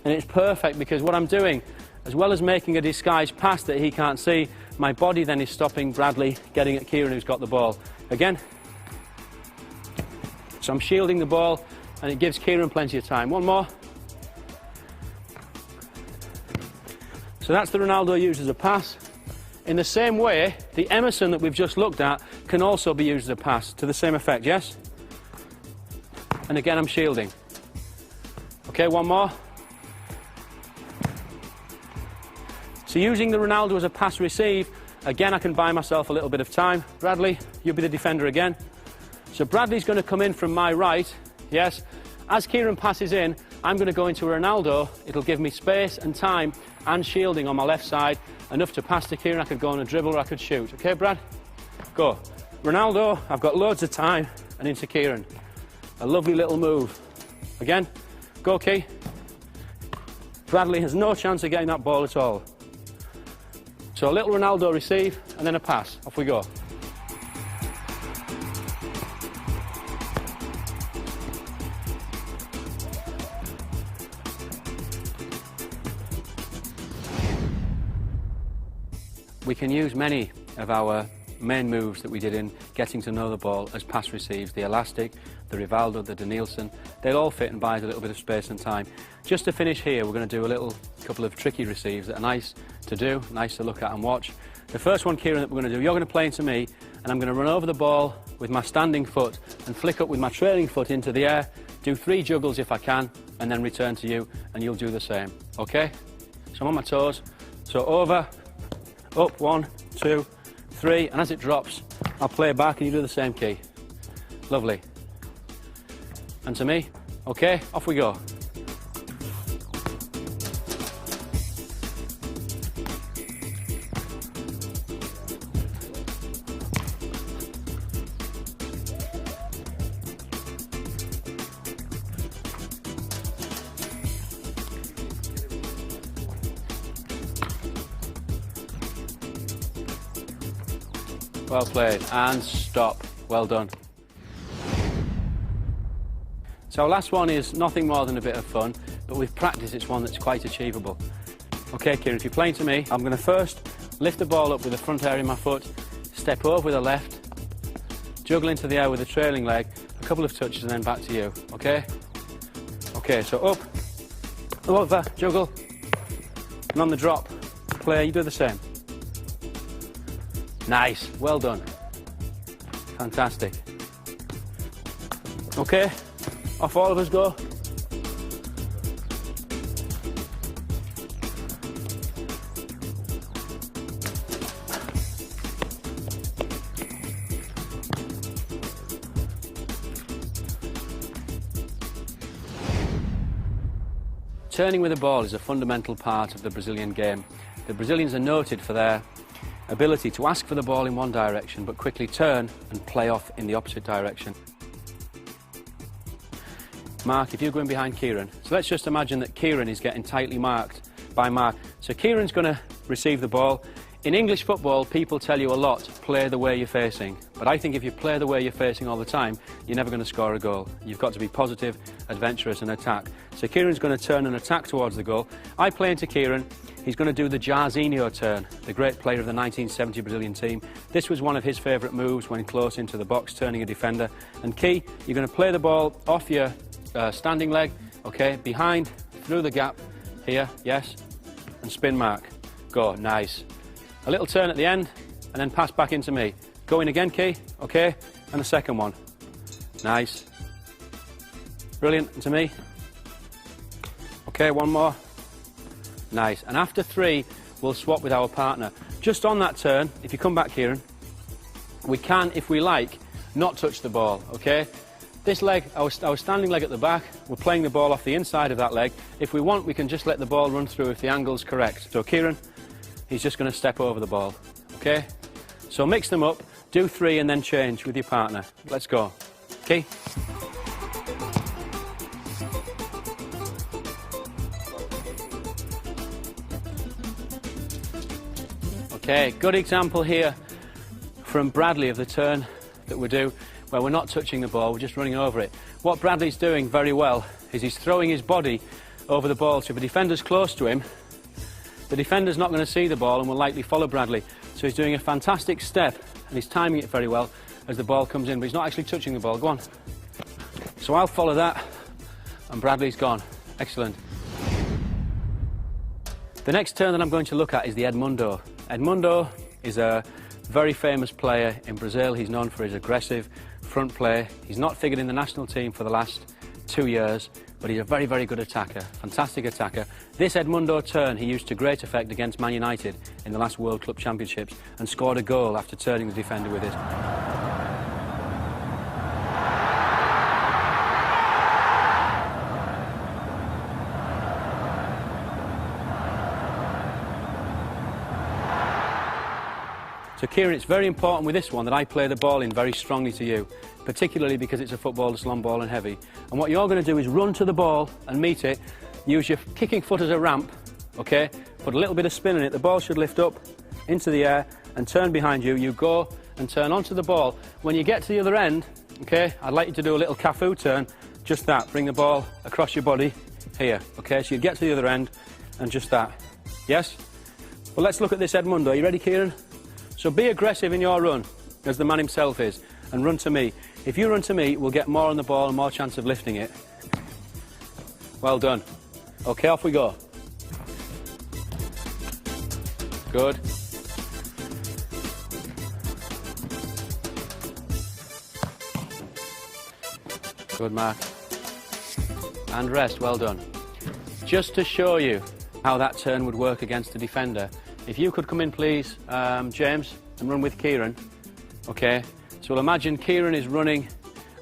And it's perfect because what I'm doing, as well as making a disguised pass that he can't see, my body then is stopping Bradley getting at Kieran, who's got the ball. Again. So I'm shielding the ball, and it gives Kieran plenty of time. One more. So that's the Ronaldo used as a pass. In the same way, the Emerson that we've just looked at can also be used as a pass to the same effect, yes? And again, I'm shielding. Okay, one more. So using the Ronaldo as a pass receive, again, I can buy myself a little bit of time. Bradley, you'll be the defender again. So Bradley's going to come in from my right, yes? As Kieran passes in, I'm going to go into Ronaldo. It'll give me space and time and shielding on my left side, enough to pass to Kieran. I could go on a dribble or I could shoot. Okay, Brad? Go. Ronaldo, I've got loads of time, and into Kieran. A lovely little move. Again, go, Key. Bradley has no chance of getting that ball at all. So a little Ronaldo receive, and then a pass. Off we go. We can use many of our main moves that we did in getting to know the ball as pass receives. The elastic, the Rivaldo, the Denilson, they'll all fit and buy us a little bit of space and time. Just to finish here, we're going to do a couple of tricky receives that are nice to do, nice to look at and watch. The first one, Kieran, that we're going to do, you're going to play into me, and I'm going to run over the ball with my standing foot and flick up with my trailing foot into the air, do 3 juggles if I can, and then return to you, and you'll do the same. Okay? So I'm on my toes. So over, up, 1, 2, 3, and as it drops, I'll play back and you do the same, Key. Lovely. And to me. Okay, off we go. Well played, and stop. Well done. So our last one is nothing more than a bit of fun, but with practice it's one that's quite achievable. Okay, Kieran, if you're playing to me, I'm going to first lift the ball up with the front area of my foot, step over with the left, juggle into the air with the trailing leg, a couple of touches and then back to you, okay? Okay, so up, over, juggle, and on the drop, play, you do the same. Nice, well done. Fantastic. Okay, off all of us go. Turning with the ball is a fundamental part of the Brazilian game. The Brazilians are noted for their ability to ask for the ball in one direction but quickly turn and play off in the opposite direction. Mark, if you're going behind Kieran, so let's just imagine that Kieran is getting tightly marked by Mark. So Kieran's going to receive the ball. In English football, people tell you a lot, play the way you're facing. But I think if you play the way you're facing all the time, you're never going to score a goal. You've got to be positive, adventurous and attack. So Kieran's going to turn and attack towards the goal. I play into Kieran. He's going to do the Jairzinho turn, the great player of the 1970 Brazilian team. This was one of his favourite moves when close into the box, turning a defender. And Key, you're going to play the ball off your standing leg, okay, behind, through the gap, here, yes, and spin Mark. Go, nice. A little turn at the end, and then pass back into me. Go in again, Key, okay, and the second one. Nice. Brilliant, and to me. Okay, one more. Nice, and after 3, we'll swap with our partner. Just on that turn, if you come back, Kieran, we can, if we like, not touch the ball, okay? This leg, our standing leg at the back, we're playing the ball off the inside of that leg. If we want, we can just let the ball run through if the angle's correct. So Kieran, he's just going to step over the ball, okay? So mix them up, do 3 and then change with your partner. Let's go. Okay? Okay, good example here from Bradley of the turn that we do, where we're not touching the ball, we're just running over it. What Bradley's doing very well is he's throwing his body over the ball. So if a defender's close to him, the defender's not going to see the ball and will likely follow Bradley. So he's doing a fantastic step and he's timing it very well as the ball comes in, but he's not actually touching the ball. Go on. So I'll follow that and Bradley's gone. Excellent. The next turn that I'm going to look at is the Edmundo. Edmundo is a very famous player in Brazil. He's known for his aggressive front play. He's not figured in the national team for the last 2 years, but he's a very, very good attacker, fantastic attacker. This Edmundo turn he used to great effect against Man United in the last World Club Championships and scored a goal after turning the defender with it. So Kieran, it's very important with this one that I play the ball in very strongly to you, particularly because it's a football that's long ball and heavy. And what you're going to do is run to the ball and meet it, use your kicking foot as a ramp, okay? Put a little bit of spin in it, the ball should lift up into the air and turn behind you. You go and turn onto the ball. When you get to the other end, okay, I'd like you to do a little Cafu turn, just that, bring the ball across your body here, okay? So you get to the other end and just that, yes? Well, let's look at this Edmundo. Are you ready, Kieran? So be aggressive in your run, as the man himself is, and run to me. If you run to me, we'll get more on the ball and more chance of lifting it. Well done. Okay, off we go. Good. Good, Mark. And rest, well done. Just to show you how that turn would work against a defender, if you could come in, please, James, and run with Kieran. Okay, so we'll imagine Kieran is running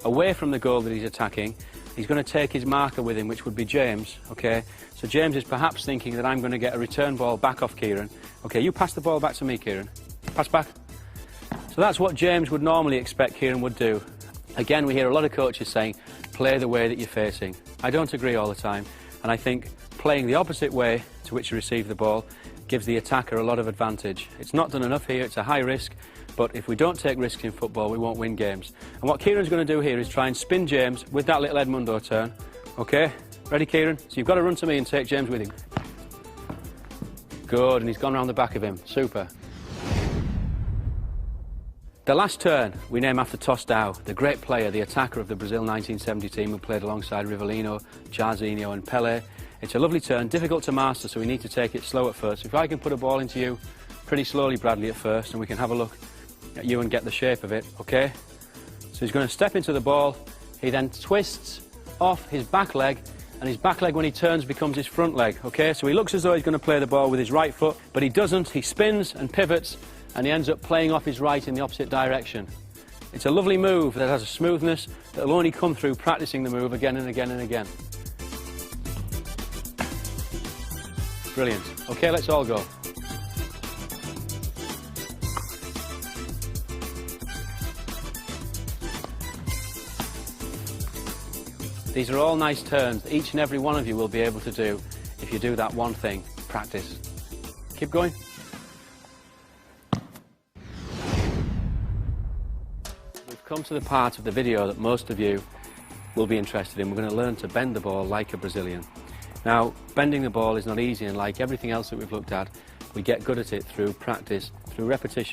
away from the goal that he's attacking. He's going to take his marker with him, which would be James, okay? So James is perhaps thinking that I'm going to get a return ball back off Kieran. Okay, you pass the ball back to me, Kieran. Pass back. So that's what James would normally expect Kieran would do. Again, we hear a lot of coaches saying, play the way that you're facing. I don't agree all the time, and I think playing the opposite way to which you receive the ball gives the attacker a lot of advantage. It's not done enough here, it's a high risk, but if we don't take risks in football, we won't win games. And what Kieran's going to do here is try and spin James with that little Edmundo turn. Okay, ready, Kieran? So you've got to run to me and take James with him. Good, and he's gone round the back of him. Super. The last turn we name after Tostão, the great player, the attacker of the Brazil 1970 team who played alongside Rivellino, Jairzinho and Pelé. It's a lovely turn, difficult to master, so we need to take it slow at first. If I can put a ball into you pretty slowly, Bradley, at first, and we can have a look at you and get the shape of it, okay? So he's going to step into the ball. He then twists off his back leg, and his back leg, when he turns, becomes his front leg, okay? So he looks as though he's going to play the ball with his right foot, but he doesn't. He spins and pivots, and he ends up playing off his right in the opposite direction. It's a lovely move that has a smoothness that will only come through practicing the move again and again and again. Brilliant. Okay, let's all go. These are all nice turns that each and every one of you will be able to do if you do that one thing, practice. Keep going. We've come to the part of the video that most of you will be interested in. We're going to learn to bend the ball like a Brazilian. Now, bending the ball is not easy, and like everything else that we've looked at, we get good at it through practice, through repetition.